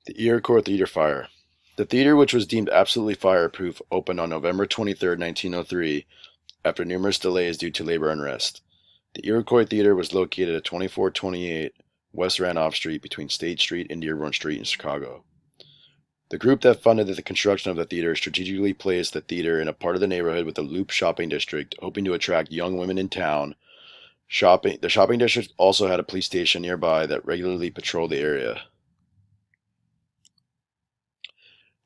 The Iroquois Theater Fire. The theater, which was deemed absolutely fireproof, opened on November 23, 1903, after numerous delays due to labor unrest. The Iroquois Theater was located at 2428 West Randolph Street between State Street and Dearborn Street in Chicago. The group that funded the construction of the theater strategically placed the theater in a part of the neighborhood with the Loop shopping district, hoping to attract young women in town. The shopping district also had a police station nearby that regularly patrolled the area.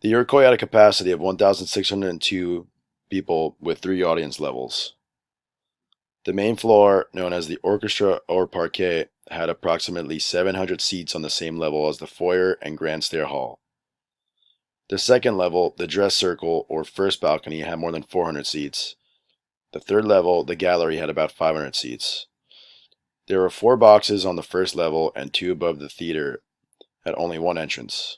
The Iroquois had a capacity of 1,602 people with three audience levels. The main floor, known as the orchestra or parquet, had approximately 700 seats on the same level as the foyer and grand stair hall. The second level, the dress circle or first balcony, had more than 400 seats. The third level, the gallery, had about 500 seats. There were four boxes on the first level, and two above the theater had only one entrance.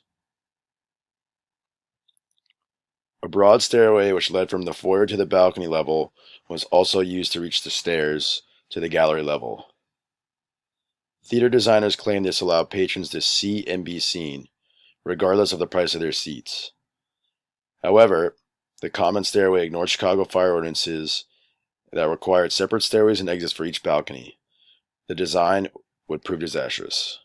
A broad stairway which led from the foyer to the balcony level was also used to reach the stairs to the gallery level. Theater designers claim this allowed patrons to see and be seen, regardless of the price of their seats. However, the common stairway ignored Chicago fire ordinances that required separate stairways and exits for each balcony. The design would prove disastrous.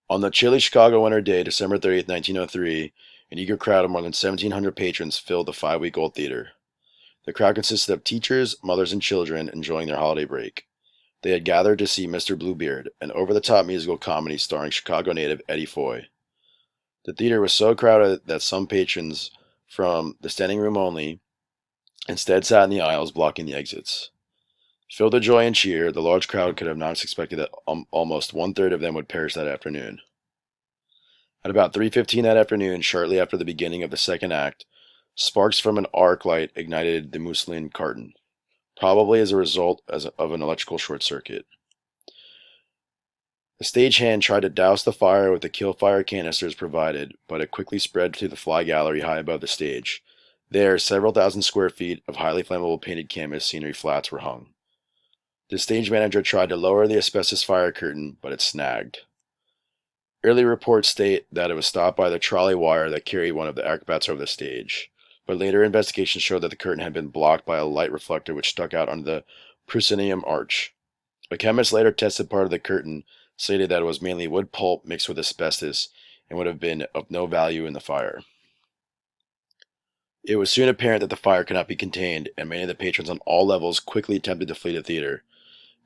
On the chilly Chicago winter day, December 30th, 1903, an eager crowd of more than 1,700 patrons filled the 5-week-old theater. The crowd consisted of teachers, mothers, and children enjoying their holiday break. They had gathered to see Mr. Bluebeard, an over-the-top musical comedy starring Chicago native Eddie Foy. The theater was so crowded that some patrons from the standing room only instead sat in the aisles blocking the exits. Filled with joy and cheer, the large crowd could have not expected that almost one-third of them would perish that afternoon. At about 3:15 that afternoon, shortly after the beginning of the second act, sparks from an arc light ignited the muslin curtain, probably as a result of an electrical short circuit. The stagehand tried to douse the fire with the kill fire canisters provided, but it quickly spread to the fly gallery high above the stage. There, several thousand square feet of highly flammable painted canvas scenery flats were hung. The stage manager tried to lower the asbestos fire curtain, but it snagged. Early reports state that it was stopped by the trolley wire that carried one of the acrobats over the stage, but later investigations showed that the curtain had been blocked by a light reflector which stuck out under the proscenium arch. A chemist later tested part of the curtain, stated that it was mainly wood pulp mixed with asbestos and would have been of no value in the fire. It was soon apparent that the fire could not be contained, and many of the patrons on all levels quickly attempted to flee the theater.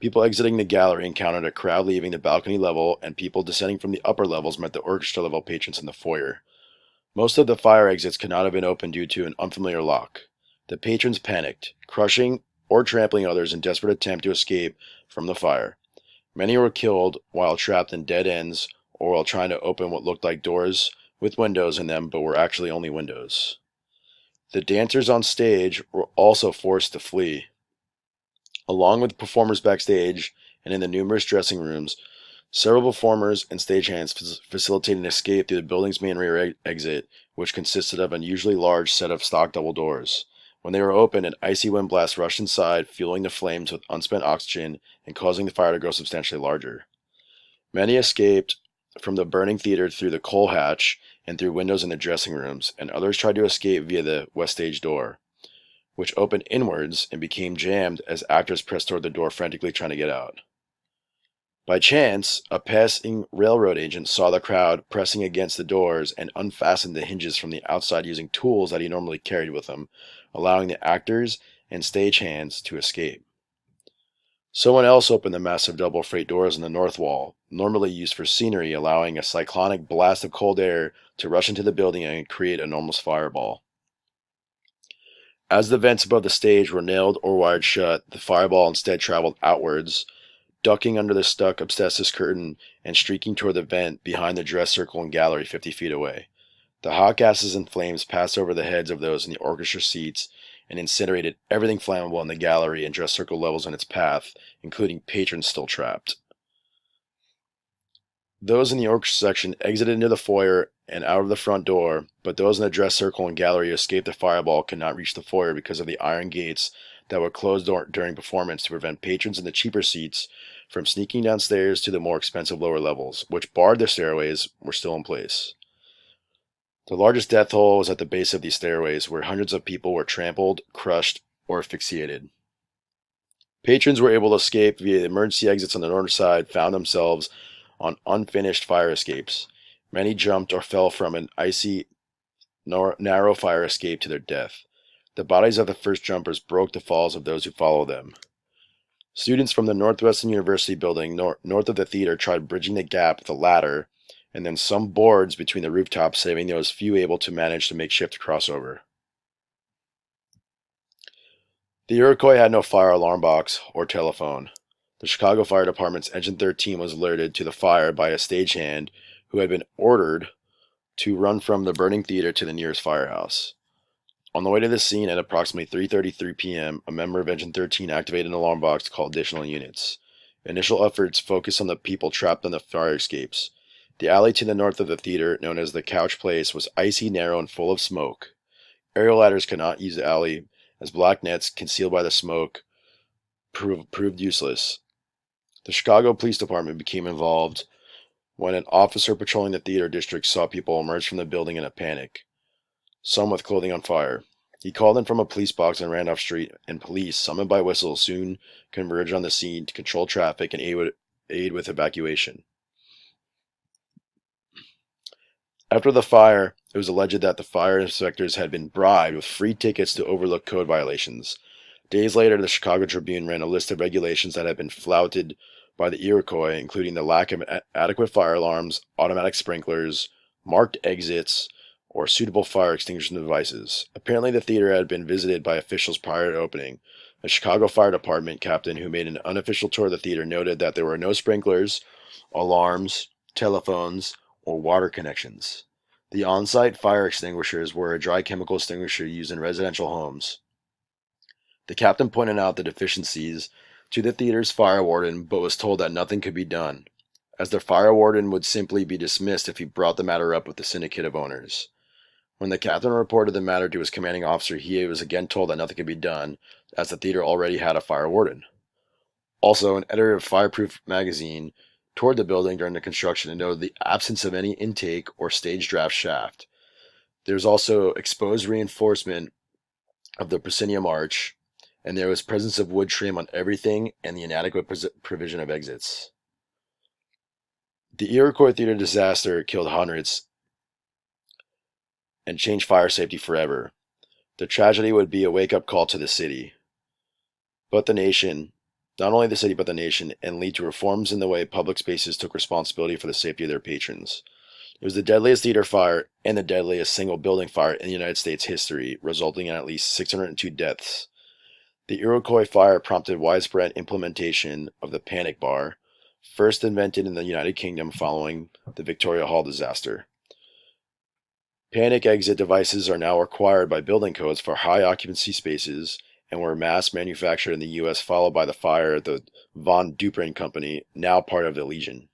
People exiting the gallery encountered a crowd leaving the balcony level, and people descending from the upper levels met the orchestra level patrons in the foyer. Most of the fire exits could not have been opened due to an unfamiliar lock. The patrons panicked, crushing or trampling others in desperate attempt to escape from the fire. Many were killed while trapped in dead ends or while trying to open what looked like doors with windows in them but were actually only windows. The dancers on stage were also forced to flee. Along with performers backstage and in the numerous dressing rooms, several performers and stagehands facilitated an escape through the building's main rear exit, which consisted of an unusually large set of stock double doors. When they were opened, an icy wind blast rushed inside, fueling the flames with unspent oxygen and causing the fire to grow substantially larger. Many escaped from the burning theater through the coal hatch and through windows in the dressing rooms, and others tried to escape via the west stage door, which opened inwards and became jammed as actors pressed toward the door frantically trying to get out. By chance, a passing railroad agent saw the crowd pressing against the doors and unfastened the hinges from the outside using tools that he normally carried with him, allowing the actors and stagehands to escape. Someone else opened the massive double freight doors in the north wall, normally used for scenery, allowing a cyclonic blast of cold air to rush into the building and create an enormous fireball. As the vents above the stage were nailed or wired shut, the fireball instead traveled outwards, ducking under the stuck asbestos curtain and streaking toward the vent behind the dress circle and gallery 50 feet away. The hot gases and flames passed over the heads of those in the orchestra seats and incinerated everything flammable in the gallery and dress circle levels in its path, including patrons still trapped. Those in the orchestra section exited into the foyer and out of the front door, but those in the dress circle and gallery who escaped the fireball could not reach the foyer because of the iron gates that were closed during performance to prevent patrons in the cheaper seats from sneaking downstairs to the more expensive lower levels, which barred the stairways, were still in place. The largest death hole was at the base of these stairways, where hundreds of people were trampled, crushed, or asphyxiated. Patrons were able to escape via the emergency exits on the north side, found themselves on unfinished fire escapes. Many jumped or fell from an icy, narrow fire escape to their death. The bodies of the first jumpers broke the falls of those who followed them. Students from the Northwestern University building north of the theater tried bridging the gap with a ladder and then some boards between the rooftops, saving those few able to manage the makeshift crossover. The Iroquois had no fire alarm box or telephone. The Chicago Fire Department's Engine 13 was alerted to the fire by a stagehand who had been ordered to run from the burning theater to the nearest firehouse. On the way to the scene at approximately 3:33 p.m., a member of Engine 13 activated an alarm box to call additional units. Initial efforts focused on the people trapped on the fire escapes. The alley to the north of the theater, known as the Couch Place, was icy, narrow, and full of smoke. Aerial ladders could not use the alley, as black nets concealed by the smoke proved useless. The Chicago Police Department became involved when an officer patrolling the theater district saw people emerge from the building in a panic, some with clothing on fire. He called in from a police box on Randolph Street, and police, summoned by whistle, soon converged on the scene to control traffic and aid with evacuation. After the fire, it was alleged that the fire inspectors had been bribed with free tickets to overlook code violations. Days later, the Chicago Tribune ran a list of regulations that had been flouted by the Iroquois, including the lack of adequate fire alarms, automatic sprinklers, marked exits, or suitable fire extinguishing devices. Apparently, the theater had been visited by officials prior to opening. A Chicago Fire Department captain who made an unofficial tour of the theater noted that there were no sprinklers, alarms, telephones, or water connections. The on-site fire extinguishers were a dry chemical extinguisher used in residential homes. The captain pointed out the deficiencies to the theater's fire warden, but was told that nothing could be done, as the fire warden would simply be dismissed if he brought the matter up with the syndicate of owners. When the captain reported the matter to his commanding officer, he was again told that nothing could be done, as the theater already had a fire warden. Also, an editor of Fireproof magazine toured the building during the construction and noted the absence of any intake or stage draft shaft. There was also exposed reinforcement of the proscenium arch, and there was presence of wood trim on everything and the inadequate provision of exits. The Iroquois theater disaster killed hundreds and changed fire safety forever. The tragedy would be a wake-up call to the city, but the nation, not only the city but the nation, and lead to reforms in the way public spaces took responsibility for the safety of their patrons. It was the deadliest theater fire and the deadliest single building fire in the United States history, resulting in at least 602 deaths. The Iroquois fire prompted widespread implementation of the panic bar, first invented in the United Kingdom following the Victoria Hall disaster. Panic exit devices are now required by building codes for high occupancy spaces and were mass manufactured in the U.S., followed by the fire at the Von Duprin Company, now part of the Legion.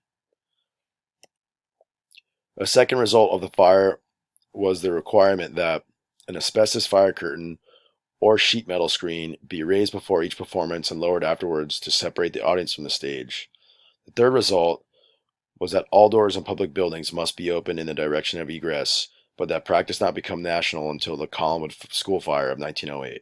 A second result of the fire was the requirement that an asbestos fire curtain or sheet metal screen be raised before each performance and lowered afterwards to separate the audience from the stage. The third result was that all doors in public buildings must be open in the direction of egress, but that practice not become national until the Collinwood school fire of 1908.